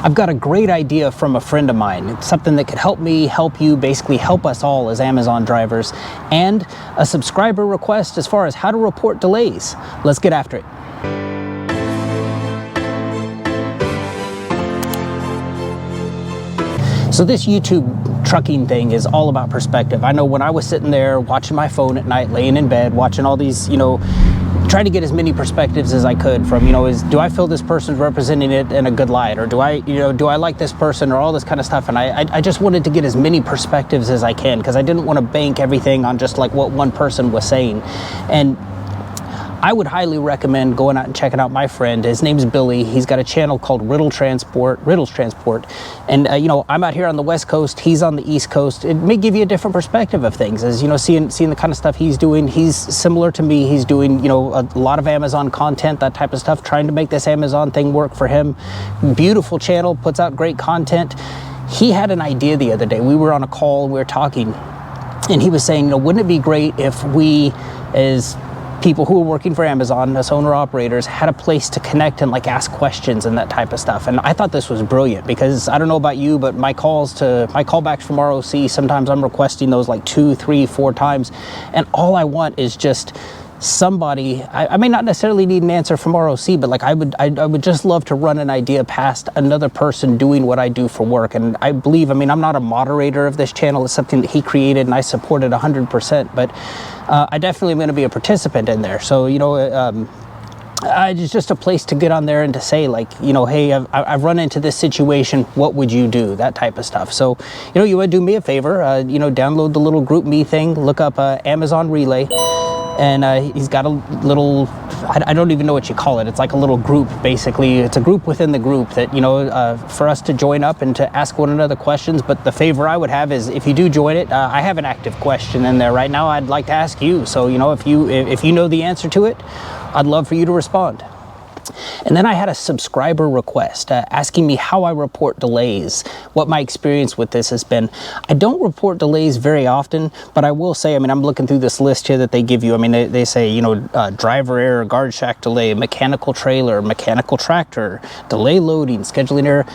I've got a great idea from a friend of mine. It's something that could help me, help you, basically help us all as Amazon drivers, and a subscriber request as far as how to report delays. Let's get after it. So this YouTube trucking thing is all about perspective. I know when I was sitting there watching my phone at night, laying in bed, watching all these, trying to get as many perspectives as I could from, do I feel this person's representing it in a good light, or do I like this person, or all this kind of stuff. And I just wanted to get as many perspectives as I can, because I didn't want to bank everything on just like what one person was saying. And I would highly recommend going out and checking out my friend. His name's Billy. He's got a channel called Riddle Transport. And I'm out here on the West Coast. He's on the East Coast. It may give you a different perspective of things, as seeing the kind of stuff he's doing. He's similar to me. He's doing a lot of Amazon content, that type of stuff, trying to make this Amazon thing work for him. Beautiful channel, puts out great content. He had an idea the other day. We were on a call, we were talking, and he was saying, wouldn't it be great if we, as people who are working for Amazon, as owner-operators, had a place to connect and ask questions and that type of stuff. And I thought this was brilliant, because I don't know about you, but my callbacks from ROC, sometimes I'm requesting those 2, 3, 4 times, and all I want is just somebody. I may not necessarily need an answer from ROC, but I would just love to run an idea past another person doing what I do for work. And I believe, I'm not a moderator of this channel. It's something that he created, and I support it 100%, but I definitely am going to be a participant in there. So it's just a place to get on there and to say, hey, I've run into this situation, what would you do? That type of stuff. So you would do me a favor, download the little GroupMe thing, look up Amazon Relay, and he's got a little, I don't even know what you call it. It's like a little group, basically. It's a group within the group that, for us to join up and to ask one another questions. But the favor I would have is, if you do join it, I have an active question in there right now I'd like to ask you. So, if you know the answer to it, I'd love for you to respond. And then I had a subscriber request asking me how I report delays, what my experience with this has been. I don't report delays very often, but I will say, I'm looking through this list here that they give you. They say, driver error, guard shack delay, mechanical trailer, mechanical tractor, delay loading, scheduling error.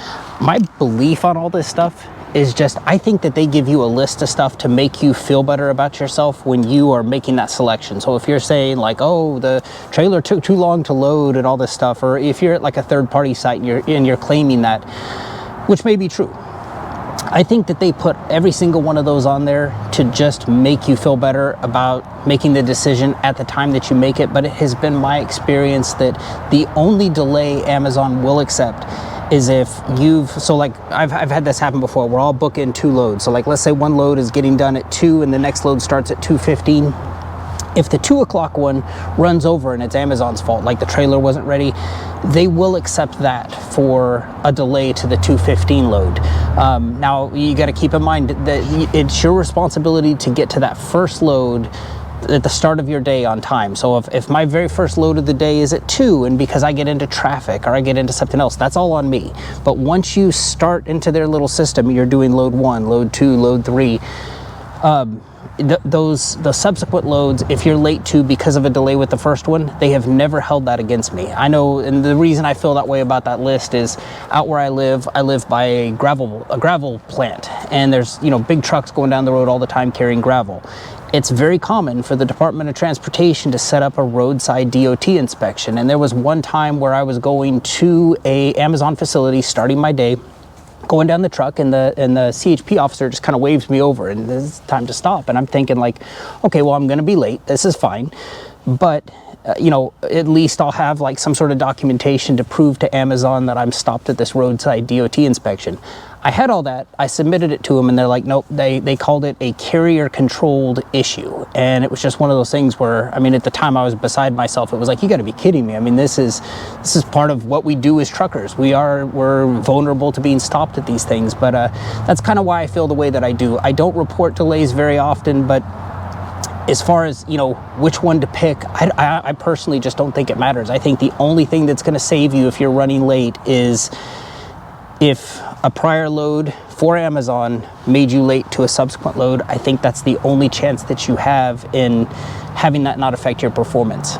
My belief on all this stuff is just, I think that they give you a list of stuff to make you feel better about yourself when you are making that selection. So if you're saying oh, the trailer took too long to load and all this stuff, or if you're at a third-party site and you're claiming that, which may be true, I think that they put every single one of those on there to just make you feel better about making the decision at the time that you make it. But it has been my experience that the only delay Amazon will accept is if I've had this happen before, where I'll book in 2 loads. So let's say one load is getting done at 2 and the next load starts at 2:15. If the 2 o'clock one runs over and it's Amazon's fault, the trailer wasn't ready, they will accept that for a delay to the 2:15 load. Now you got to keep in mind that it's your responsibility to get to that first load at the start of your day on time. So if my very first load of the day is at 2, and because I get into traffic or I get into something else, that's all on me. But once you start into their little system, you're doing load 1, load 2, load 3, the subsequent loads, if you're late to because of a delay with the first one, they have never held that against me. I know, and the reason I feel that way about that list is, out where I live by a gravel plant, and there's big trucks going down the road all the time carrying gravel. It's very common for the Department of Transportation to set up a roadside DOT inspection. And there was one time where I was going to a Amazon facility, starting my day, going down the truck, and the CHP officer just kind of waves me over, and it's time to stop. And I'm thinking okay, well, I'm going to be late. This is fine. But at least I'll have some sort of documentation to prove to Amazon that I'm stopped at this roadside DOT inspection. I had all that. I submitted it to them, and they're like, nope, they called it a carrier-controlled issue. And it was just one of those things where, at the time I was beside myself. It was you got to be kidding me. This is part of what we do as truckers. We're vulnerable to being stopped at these things. But that's kind of why I feel the way that I do. I don't report delays very often, but as far as, which one to pick, I personally just don't think it matters. I think the only thing that's going to save you if you're running late is if a prior load for Amazon made you late to a subsequent load. I think that's the only chance that you have in having that not affect your performance.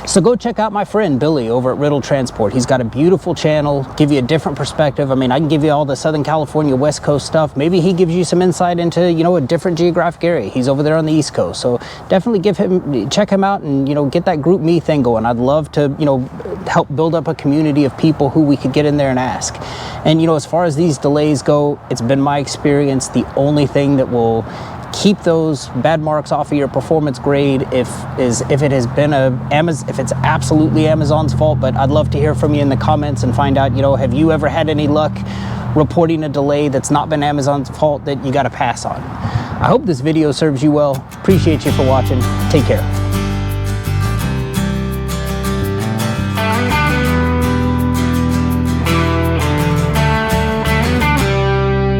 So go check out my friend Billy over at Riddle Transport. He's got a beautiful channel, give you a different perspective. I mean, I can give you all the Southern California, West Coast stuff. Maybe he gives you some insight into, you know, a different geographic area. He's over there on the East Coast. So definitely check him out and, you know, get that GroupMe thing going. I'd love to, you know, help build up a community of people who we could get in there and ask. And, you know, as far as these delays go, it's been my experience, the only thing that will keep those bad marks off of your performance grade if it has been if it's absolutely Amazon's fault. But I'd love to hear from you in the comments and find out, you know, have you ever had any luck reporting a delay that's not been Amazon's fault that you got to pass on? I hope this video serves you well. Appreciate you for watching. Take care.